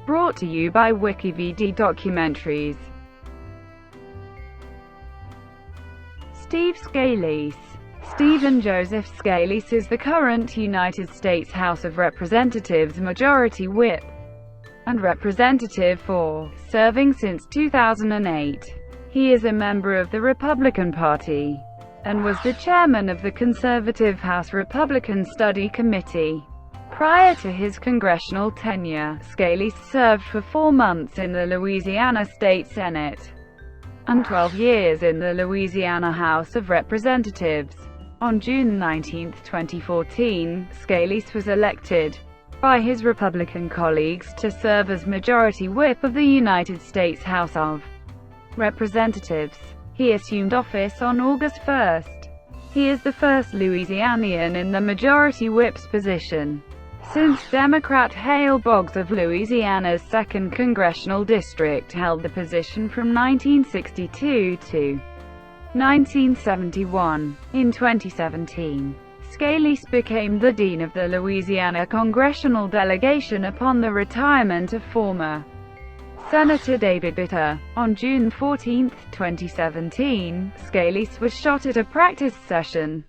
Brought to you by WikiVidi Documentaries. Steve Scalise. Stephen Joseph Scalise is the current United States House of Representatives Majority Whip and Representative for, serving since 2008. He is a member of the Republican Party and was the chairman of the conservative House Republican Study Committee. Prior to his congressional tenure, Scalise served for 4 months in the Louisiana State Senate and 12 years in the Louisiana House of Representatives. On June 19, 2014, Scalise was elected by his Republican colleagues to serve as Majority Whip of the United States House of Representatives. He assumed office on August 1. He is the first Louisianian in the Majority Whip's position since Democrat Hale Boggs of Louisiana's 2nd Congressional District held the position from 1962 to 1971. In 2017, Scalise became the dean of the Louisiana Congressional delegation upon the retirement of former Senator David Vitter. On June 14, 2017, Scalise was shot at a practice session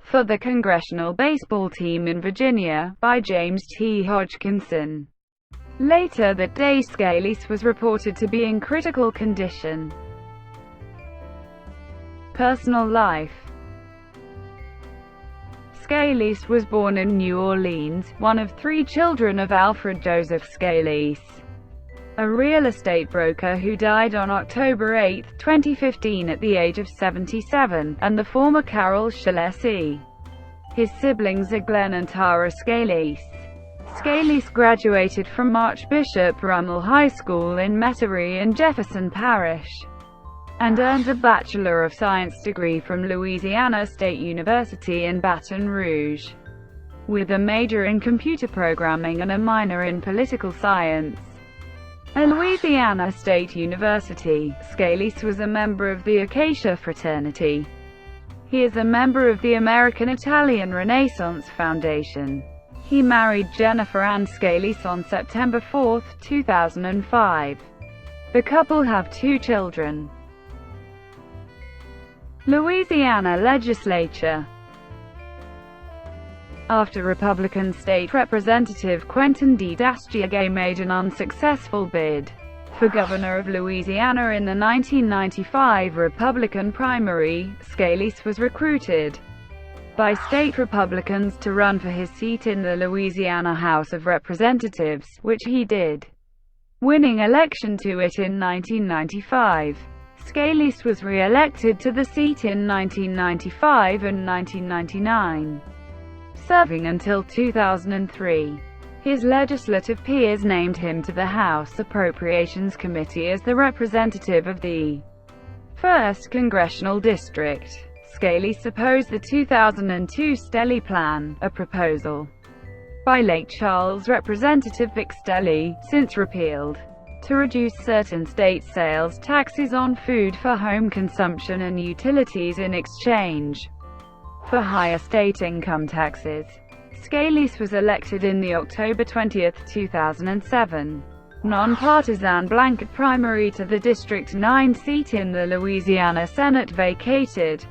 for the Congressional baseball team in Virginia by James T. Hodgkinson. Later that day, Scalise was reported to be in critical condition. Personal life. Scalise was born in New Orleans, one of 3 children of Alfred Joseph Scalise, a real estate broker who died on October 8, 2015 at the age of 77, and the former Carol Scalise. His siblings are Glenn and Tara Scalise. Scalise graduated from Archbishop Rummel High School in Metairie in Jefferson Parish, and earned a Bachelor of Science degree from Louisiana State University in Baton Rouge, with a major in computer programming and a minor in political science. At Louisiana State University, Scalise was a member of the Acacia fraternity. He is a member of the American-Italian Renaissance Foundation. He married Jennifer Ann Scalise on September 4, 2005. The couple have 2 children. Louisiana Legislature. After Republican State Representative Quentin D. Dastier made an unsuccessful bid for governor of Louisiana in the 1995 Republican primary, Scalise was recruited by state Republicans to run for his seat in the Louisiana House of Representatives, which he did, winning election to it in 1995. Scalise was re-elected to the seat in 1995 and 1999. Serving until 2003. His legislative peers named him to the House Appropriations Committee as the representative of the 1st Congressional District. Scalise opposed the 2002 Stelly Plan, a proposal by Lake Charles Representative Vic Stelly, since repealed, to reduce certain state sales taxes on food for home consumption and utilities in exchange for higher state income taxes. Scalise was elected in the October 20, 2007, nonpartisan blanket primary to the District 9 seat in the Louisiana Senate vacated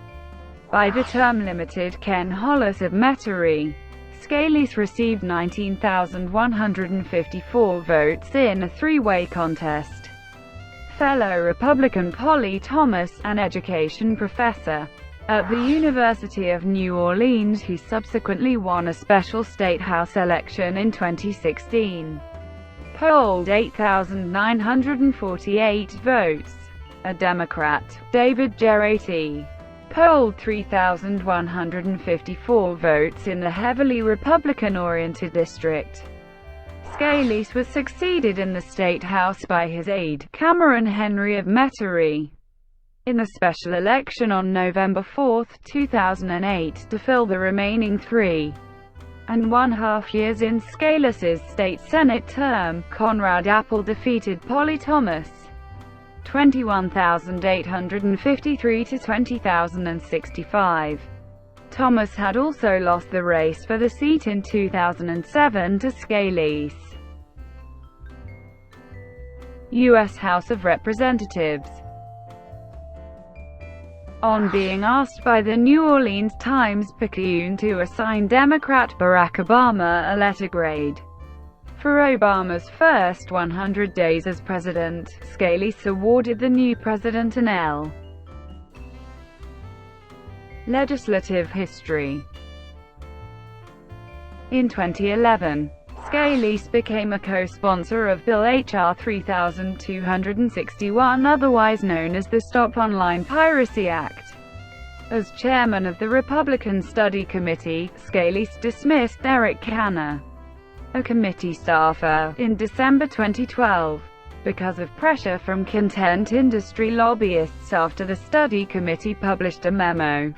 by the term-limited Ken Hollis of Metairie. Scalise received 19,154 votes in a 3-way contest. Fellow Republican Polly Thomas, an education professor at the University of New Orleans who subsequently won a special state house election in 2016, polled 8,948 votes. A Democrat, David Vitter, polled 3,154 votes in the heavily Republican-oriented district. Scalise was succeeded in the state house by his aide, Cameron Henry of Metairie, in the special election on November 4, 2008, to fill the remaining 3.5 years in Scalise's state Senate term. Conrad Apple defeated Polly Thomas 21,853 to 20,065. Thomas had also lost the race for the seat in 2007 to Scalise. U.S. House of Representatives. On being asked by the New Orleans Times-Picayune to assign Democrat Barack Obama a letter grade for Obama's first 100 days as president, Scalise awarded the new president an L. Legislative history. In 2011, Scalise became a co-sponsor of Bill H.R. 3261, otherwise known as the Stop Online Piracy Act. As chairman of the Republican Study Committee, Scalise dismissed Eric Canner, a committee staffer, in December 2012, because of pressure from content industry lobbyists after the study committee published a memo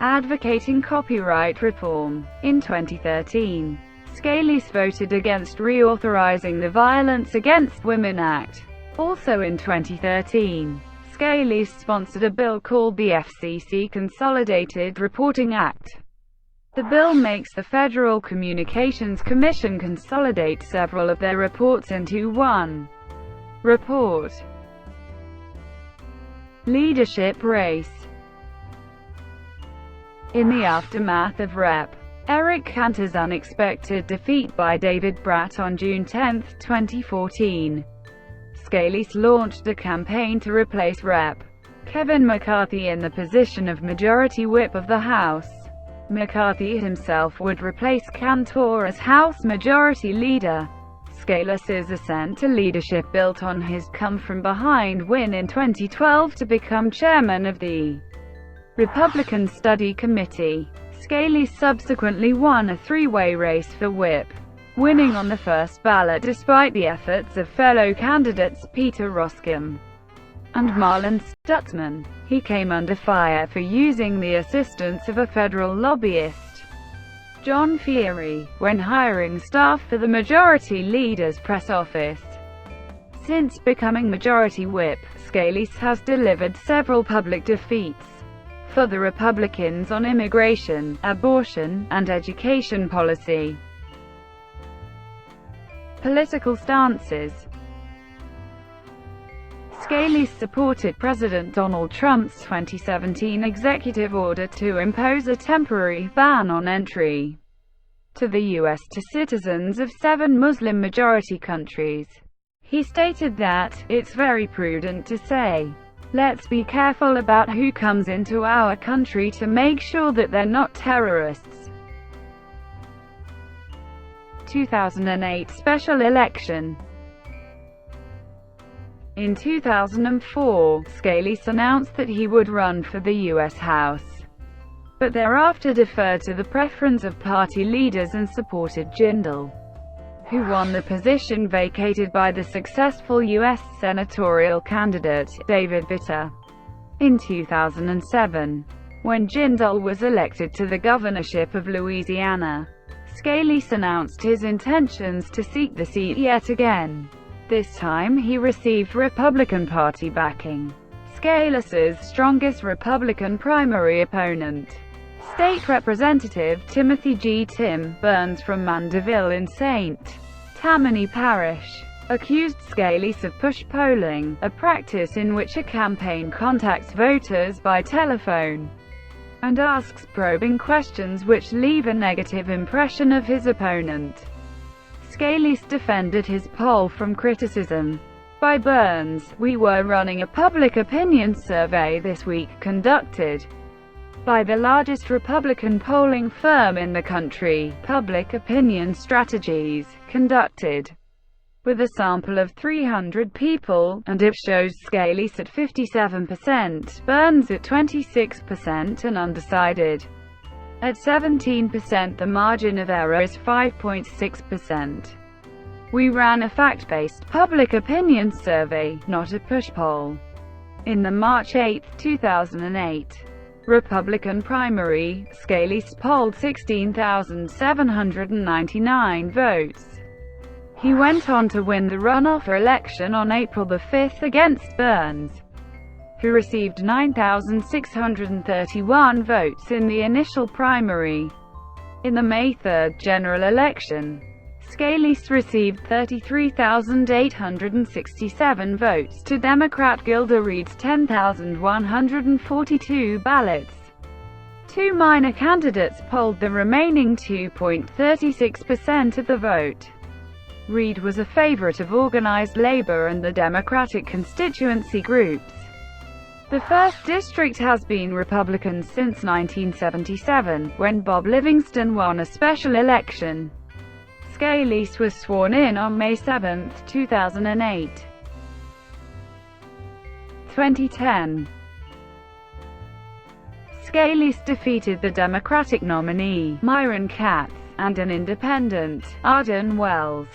advocating copyright reform. In 2013, Scalise voted against reauthorizing the Violence Against Women Act. Also in 2013, Scalise sponsored a bill called the FCC Consolidated Reporting Act. The bill makes the Federal Communications Commission consolidate several of their reports into one report. Leadership race. In the aftermath of Rep. Eric Cantor's unexpected defeat by David Vitter on June 10, 2014, Scalise launched a campaign to replace Rep. Kevin McCarthy in the position of Majority Whip of the House. McCarthy himself would replace Cantor as House Majority Leader. Scalise's ascent to leadership built on his come-from-behind win in 2012 to become chairman of the Republican Study Committee. Scalise subsequently won a three-way race for whip, winning on the first ballot despite the efforts of fellow candidates Peter Roskam and Marlon Stutzman. He came under fire for using the assistance of a federal lobbyist, John Fiery, when hiring staff for the Majority Leader's press office. Since becoming Majority Whip, Scalise has delivered several public defeats for the Republicans on immigration, abortion, and education policy. Political stances. Scalise supported President Donald Trump's 2017 executive order to impose a temporary ban on entry to the U.S. to citizens of 7 Muslim-majority countries. He stated that, "It's very prudent to say, let's be careful about who comes into our country to make sure that they're not terrorists." 2008 special election. In 2004, Scalise announced that he would run for the U.S. House, but thereafter deferred to the preference of party leaders and supported Jindal, who won the position vacated by the successful U.S. senatorial candidate, David Vitter. In 2007, when Jindal was elected to the governorship of Louisiana, Scalise announced his intentions to seek the seat yet again. This time he received Republican Party backing. Scalise's strongest Republican primary opponent, State Representative Timothy G. Tim Burns from Mandeville in St. Tammany Parish, accused Scalise of push polling, a practice in which a campaign contacts voters by telephone and asks probing questions which leave a negative impression of his opponent. Scalise defended his poll from criticism by Burns. "We were running a public opinion survey this week conducted by the largest Republican polling firm in the country, Public Opinion Strategies, conducted with a sample of 300 people, and it shows Scalise at 57%, Burns at 26% and undecided at 17%. The margin of error is 5.6%. We ran a fact-based public opinion survey, not a push poll." In the March 8, 2008 Republican primary, Scalise polled 16,799 votes. He went on to win the runoff election on April 5 against Burns, who received 9,631 votes in the initial primary. In the May 3 general election, Scalise received 33,867 votes to Democrat Gilda Reed's 10,142 ballots. Two minor candidates polled the remaining 2.36% of the vote. Reed was a favorite of organized labor and the Democratic constituency groups. The 1st District has been Republican since 1977, when Bob Livingston won a special election. Scalise was sworn in on May 7, 2008. 2010. Scalise defeated the Democratic nominee, Myron Katz, and an independent, Arden Wells,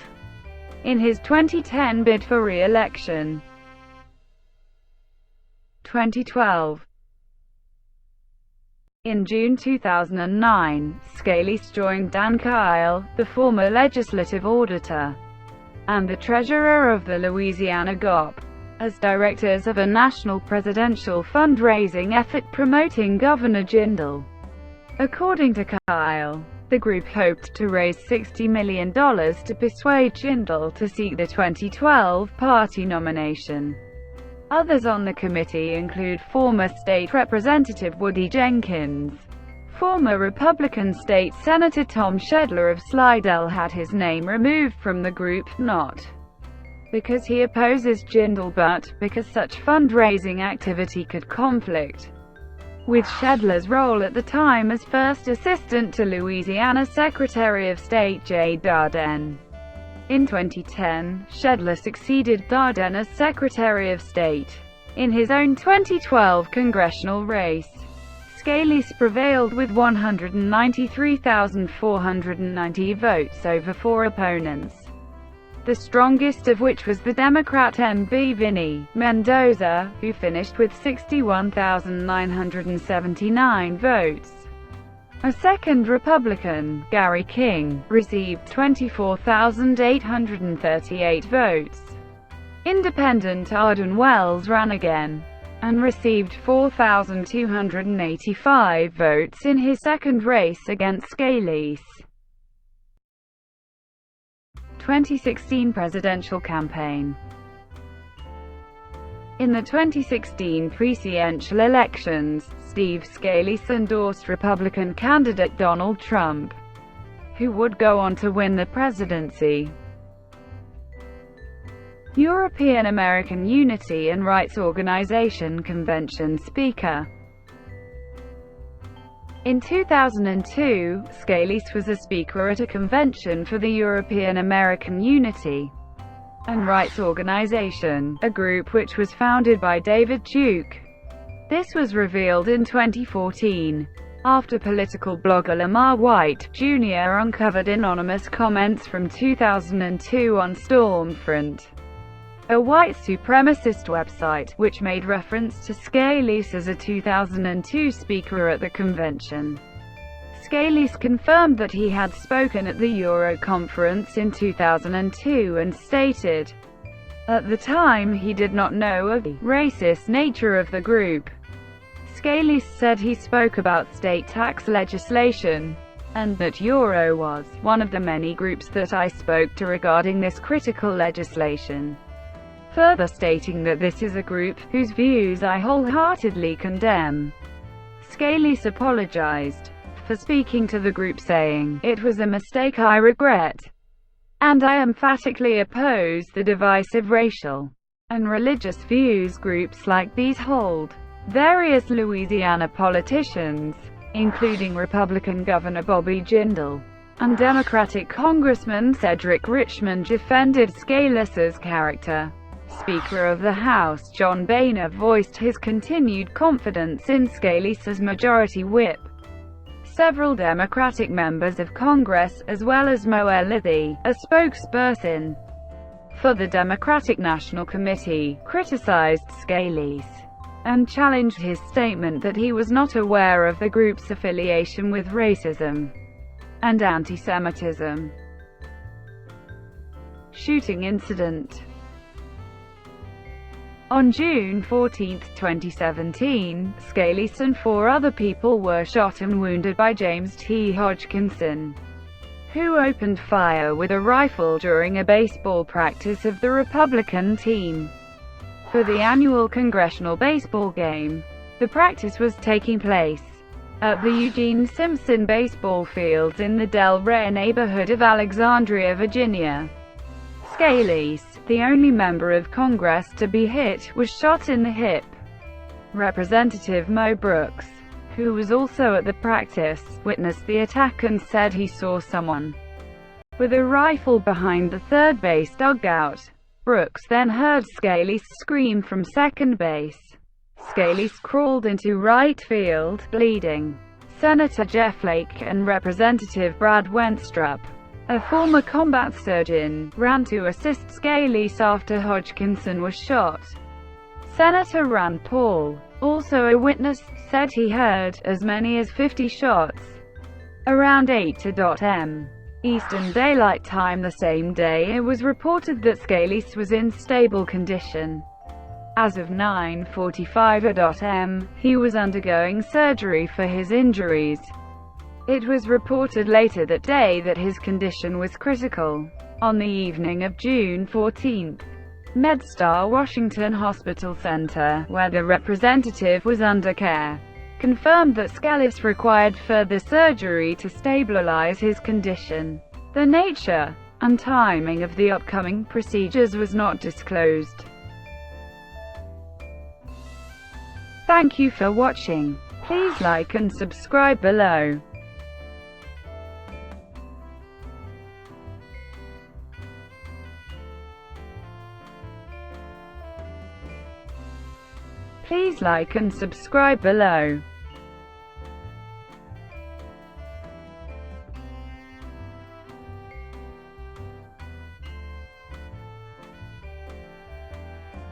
in his 2010 bid for re-election. 2012. In June 2009, Scalise joined Dan Kyle, the former legislative auditor and the treasurer of the Louisiana GOP, as directors of a national presidential fundraising effort promoting Governor Jindal. According to Kyle, the group hoped to raise $60 million to persuade Jindal to seek the 2012 party nomination. Others on the committee include former state representative Woody Jenkins. Former Republican state senator Tom Shedler of Slidell had his name removed from the group, not because he opposes Jindal but because such fundraising activity could conflict with Shedler's role at the time as first assistant to Louisiana Secretary of State J. Dardenne. In 2010, Shedler succeeded Dardenne as Secretary of State in his own 2012 congressional race. Scalise prevailed with 193,490 votes over 4 opponents, the strongest of which was the Democrat M.B. Vinnie Mendoza, who finished with 61,979 votes. A second Republican, Gary King, received 24,838 votes. Independent Arden Wells ran again, and received 4,285 votes in his second race against Scalise. 2016 presidential campaign. In the 2016 presidential elections, Steve Scalise endorsed Republican candidate Donald Trump, who would go on to win the presidency. European American Unity and Rights Organization Convention Speaker. In 2002, Scalise was a speaker at a convention for the European American Unity and Rights Organization, a group which was founded by David Duke. This was revealed in 2014, after political blogger Lamar White, Jr. uncovered anonymous comments from 2002 on Stormfront, a white supremacist website, which made reference to Scalise as a 2002 speaker at the convention. Scalise confirmed that he had spoken at the Euro conference in 2002 and stated, at the time he did not know of the racist nature of the group. Scalise said he spoke about state tax legislation, and that Euro was one of the many groups that I spoke to regarding this critical legislation, further stating that this is a group whose views I wholeheartedly condemn. Scalise apologized for speaking to the group, saying, "It was a mistake I regret, and I emphatically oppose the divisive racial and religious views groups like these hold." Various Louisiana politicians, including Republican Governor Bobby Jindal and Democratic Congressman Cedric Richmond, defended Scalise's character. Speaker of the House John Boehner voiced his continued confidence in Scalise as Majority Whip. Several Democratic members of Congress, as well as Mo Ellithi, a spokesperson for the Democratic National Committee, criticized Scalise and challenged his statement that he was not aware of the group's affiliation with racism and anti-Semitism. Shooting incident. On June 14, 2017, Scalise and 4 other people were shot and wounded by James T. Hodgkinson, who opened fire with a rifle during a baseball practice of the Republican team for the annual congressional baseball game. The practice was taking place at the Eugene Simpson baseball fields in the Del Rey neighborhood of Alexandria, Virginia. Scalise, the only member of Congress to be hit, was shot in the hip. Representative Mo Brooks, who was also at the practice, witnessed the attack and said he saw someone with a rifle behind the third base dugout. Brooks then heard Scalise scream from second base. Scalise crawled into right field, bleeding. Senator Jeff Flake and Representative Brad Wenstrup, a former combat surgeon, ran to assist Scalise after Hodgkinson was shot. Senator Rand Paul, also a witness, said he heard as many as 50 shots around 8 m. Eastern Daylight Time the same day. It was reported that Scalise was in stable condition. As of 9:45 m, he was undergoing surgery for his injuries. It was reported later that day that his condition was critical. On the evening of June 14, MedStar Washington Hospital Center, where the representative was under care, confirmed that Scalise required further surgery to stabilize his condition. The nature and timing of the upcoming procedures was not disclosed. Thank you for watching. Please like and subscribe below. Please like and subscribe below.